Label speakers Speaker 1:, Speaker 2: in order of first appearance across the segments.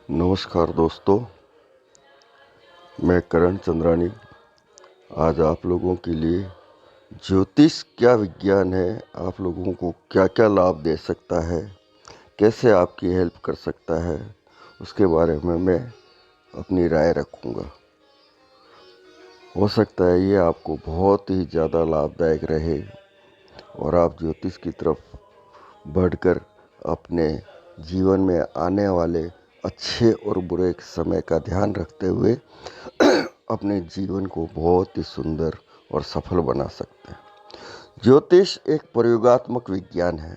Speaker 1: नमस्कार दोस्तों, मैं करण चंद्रानी आज आप लोगों के लिए ज्योतिष क्या विज्ञान है, आप लोगों को क्या क्या लाभ दे सकता है, कैसे आपकी हेल्प कर सकता है, उसके बारे में मैं अपनी राय रखूँगा। हो सकता है ये आपको बहुत ही ज़्यादा लाभदायक रहे और आप ज्योतिष की तरफ बढ़कर अपने जीवन में आने वाले अच्छे और बुरे समय का ध्यान रखते हुए अपने जीवन को बहुत ही सुंदर और सफल बना सकते हैं। ज्योतिष एक प्रयोगात्मक विज्ञान है।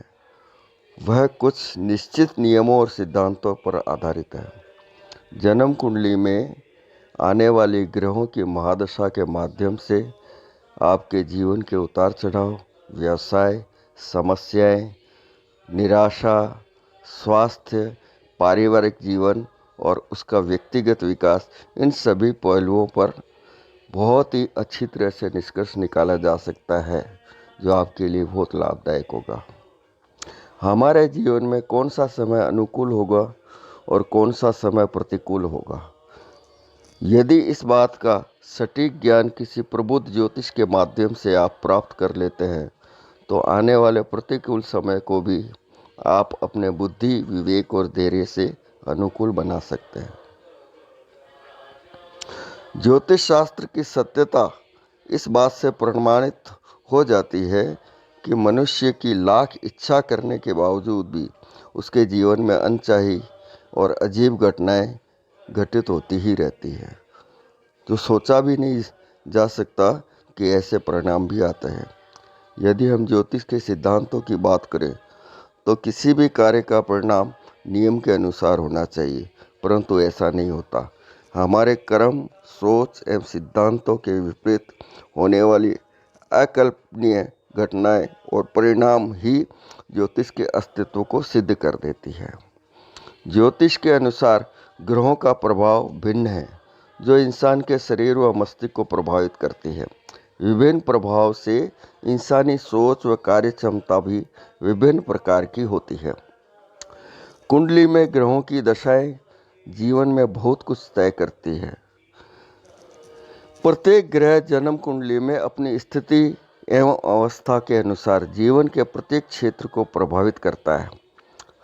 Speaker 1: वह कुछ निश्चित नियमों और सिद्धांतों पर आधारित है। जन्म कुंडली में आने वाली ग्रहों की महादशा के माध्यम से आपके जीवन के उतार चढ़ाव, व्यवसाय, समस्याएं, निराशा, स्वास्थ्य, पारिवारिक जीवन और उसका व्यक्तिगत विकास, इन सभी पहलुओं पर बहुत ही अच्छी तरह से निष्कर्ष निकाला जा सकता है, जो आपके लिए बहुत लाभदायक होगा। हमारे जीवन में कौन सा समय अनुकूल होगा और कौन सा समय प्रतिकूल होगा, यदि इस बात का सटीक ज्ञान किसी प्रबुद्ध ज्योतिष के माध्यम से आप प्राप्त कर लेते हैं, तो आने वाले प्रतिकूल समय को भी आप अपने बुद्धि, विवेक और धैर्य से अनुकूल बना सकते हैं। ज्योतिष शास्त्र की सत्यता इस बात से प्रमाणित हो जाती है कि मनुष्य की लाख इच्छा करने के बावजूद भी उसके जीवन में अनचाही और अजीब घटनाएं घटित होती ही रहती है, जो सोचा भी नहीं जा सकता कि ऐसे परिणाम भी आते हैं। यदि हम ज्योतिष के सिद्धांतों की बात करें तो किसी भी कार्य का परिणाम नियम के अनुसार होना चाहिए, परंतु ऐसा नहीं होता। हमारे कर्म, सोच एवं सिद्धांतों के विपरीत होने वाली अकल्पनीय घटनाएं और परिणाम ही ज्योतिष के अस्तित्व को सिद्ध कर देती है। ज्योतिष के अनुसार ग्रहों का प्रभाव भिन्न है, जो इंसान के शरीर व मस्तिष्क को प्रभावित करती है। विभिन्न प्रभाव से इंसानी सोच व कार्य क्षमता भी विभिन्न प्रकार की होती है। कुंडली में ग्रहों की दशाएं जीवन में बहुत कुछ तय करती है। प्रत्येक ग्रह जन्म कुंडली में अपनी स्थिति एवं अवस्था के अनुसार जीवन के प्रत्येक क्षेत्र को प्रभावित करता है।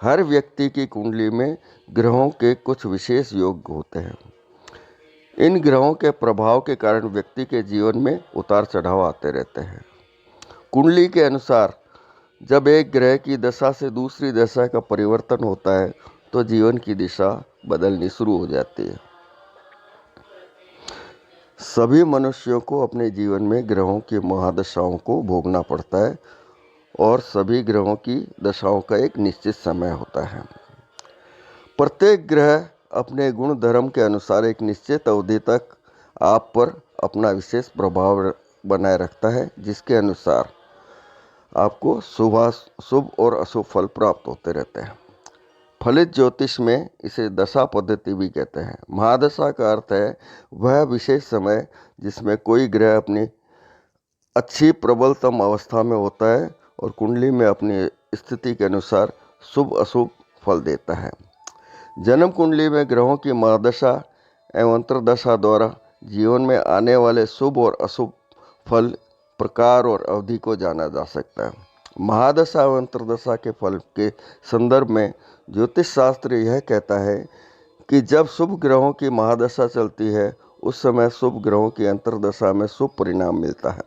Speaker 1: हर व्यक्ति की कुंडली में ग्रहों के कुछ विशेष योग होते हैं। इन ग्रहों के प्रभाव के कारण व्यक्ति के जीवन में उतार चढ़ाव आते रहते हैं। कुंडली के अनुसार जब एक ग्रह की दशा से दूसरी दशा का परिवर्तन होता है, तो जीवन की दिशा बदलनी शुरू हो जाती है। सभी मनुष्यों को अपने जीवन में ग्रहों की महादशाओं को भोगना पड़ता है और सभी ग्रहों की दशाओं का एक निश्चित समय होता है। प्रत्येक ग्रह अपने गुण धर्म के अनुसार एक निश्चित अवधि तक आप पर अपना विशेष प्रभाव बनाए रखता है, जिसके अनुसार आपको शुभ और अशुभ फल प्राप्त होते रहते हैं। फलित ज्योतिष में इसे दशा पद्धति भी कहते हैं। महादशा का अर्थ है वह विशेष समय जिसमें कोई ग्रह अपनी अच्छी प्रबलतम अवस्था में होता है और कुंडली में अपनी स्थिति के अनुसार शुभ अशुभ फल देता है। जन्म कुंडली में ग्रहों की महादशा एवं अंतर्दशा द्वारा जीवन में आने वाले शुभ और अशुभ फल, प्रकार और अवधि को जाना जा सकता है। महादशा एवं अंतर्दशा के फल के संदर्भ में ज्योतिष शास्त्र यह कहता है कि जब शुभ ग्रहों की महादशा चलती है, उस समय शुभ ग्रहों की अंतर्दशा में शुभ परिणाम मिलता है,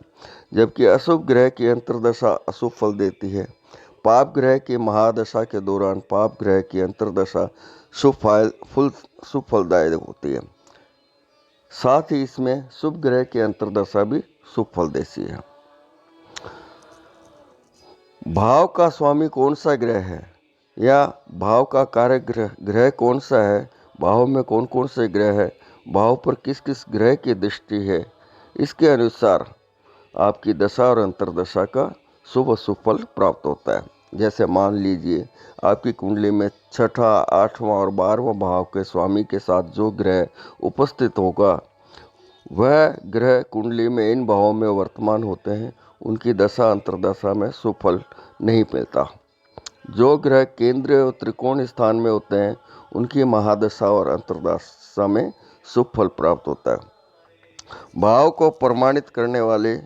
Speaker 1: जबकि अशुभ ग्रह की अंतर्दशा अशुभ फल देती है। पाप ग्रह की महादशा के दौरान पाप ग्रह की अंतर्दशा शुभ फलदायक होती है। साथ ही इसमें शुभ ग्रह की अंतर्दशा भी शुभ फल देती है। भाव का स्वामी कौन सा ग्रह है या भाव का कारक ग्रह कौन सा है, भाव में कौन कौन से ग्रह है, भाव पर किस किस ग्रह की दृष्टि है, इसके अनुसार आपकी दशा और अंतर्दशा का शुभ अशुभ फल प्राप्त होता है। जैसे मान लीजिए आपकी कुंडली में छठा, आठवां और 12वां भाव के स्वामी के साथ जो ग्रह उपस्थित होगा, वह ग्रह कुंडली में इन भावों में वर्तमान होते हैं, उनकी दशा अंतर्दशा में शुभ फल नहीं मिलता। जो ग्रह केंद्र और त्रिकोण स्थान में होते हैं, उनकी महादशा और अंतर्दशा में शुभ फल प्राप्त होता है। भाव को प्रमाणित करने वाले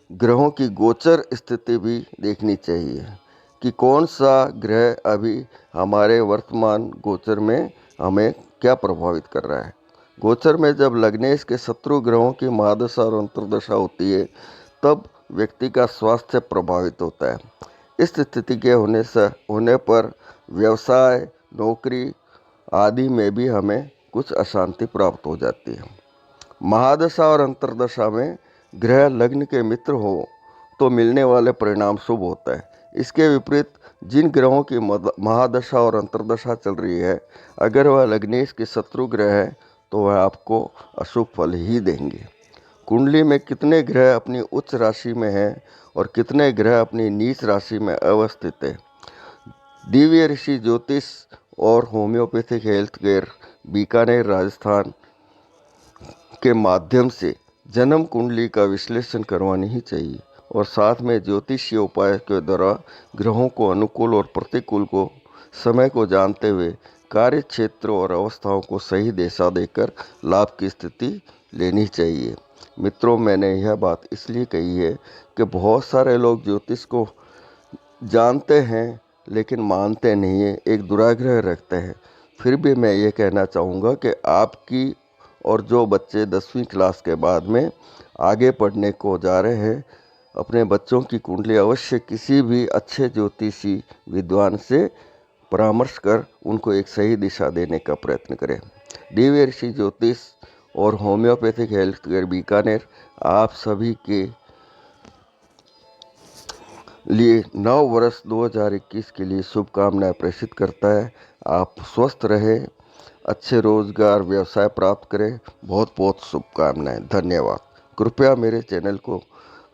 Speaker 1: ग्रहों की गोचर स्थिति भी देखनी चाहिए कि कौन सा ग्रह अभी हमारे वर्तमान गोचर में हमें क्या प्रभावित कर रहा है। गोचर में जब लग्नेश के शत्रु ग्रहों की महादशा और अंतर्दशा होती है तब व्यक्ति का स्वास्थ्य प्रभावित होता है। इस स्थिति के होने पर व्यवसाय, नौकरी आदि में भी हमें कुछ अशांति प्राप्त हो जाती है। महादशा और अंतर्दशा में ग्रह लग्न के मित्र हो तो मिलने वाले परिणाम शुभ होता है। इसके विपरीत जिन ग्रहों की महादशा और अंतर्दशा चल रही है, अगर वह लग्नेश के शत्रु ग्रह है तो वह आपको अशुभ फल ही देंगे। कुंडली में कितने ग्रह अपनी उच्च राशि में हैं और कितने ग्रह अपनी नीच राशि में अवस्थित है, दिव्य ऋषि ज्योतिष और homeopathic health care Bikaner Rajasthan के माध्यम से जन्म कुंडली का विश्लेषण करवानी ही चाहिए और साथ में ज्योतिषीय उपाय के द्वारा ग्रहों को अनुकूल और प्रतिकूल को समय को जानते हुए कार्य क्षेत्र और अवस्थाओं को सही दिशा देकर लाभ की स्थिति लेनी चाहिए। मित्रों, मैंने यह बात इसलिए कही है कि बहुत सारे लोग ज्योतिष को जानते हैं लेकिन मानते नहीं हैं, एक दुराग्रह रखते हैं। फिर भी मैं ये कहना चाहूँगा कि आपकी और जो बच्चे 10वीं क्लास के बाद में आगे पढ़ने को जा रहे हैं, अपने बच्चों की कुंडली अवश्य किसी भी अच्छे ज्योतिषी विद्वान से परामर्श कर उनको एक सही दिशा देने का प्रयत्न करें। दिव्य ऋषि ज्योतिष और होम्योपैथिक हेल्थ केयर बीकानेर आप सभी के लिए नव वर्ष 2021 के लिए शुभकामनाएं प्रेषित करता है। आप स्वस्थ रहें, अच्छे रोजगार व्यवसाय प्राप्त करें। बहुत बहुत शुभकामनाएं। धन्यवाद। कृपया मेरे चैनल को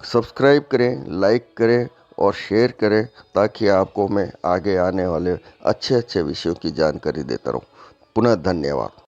Speaker 1: सब्सक्राइब करें, लाइक करें और शेयर करें ताकि आपको मैं आगे आने वाले अच्छे अच्छे विषयों की जानकारी देता रहूं। पुनः धन्यवाद।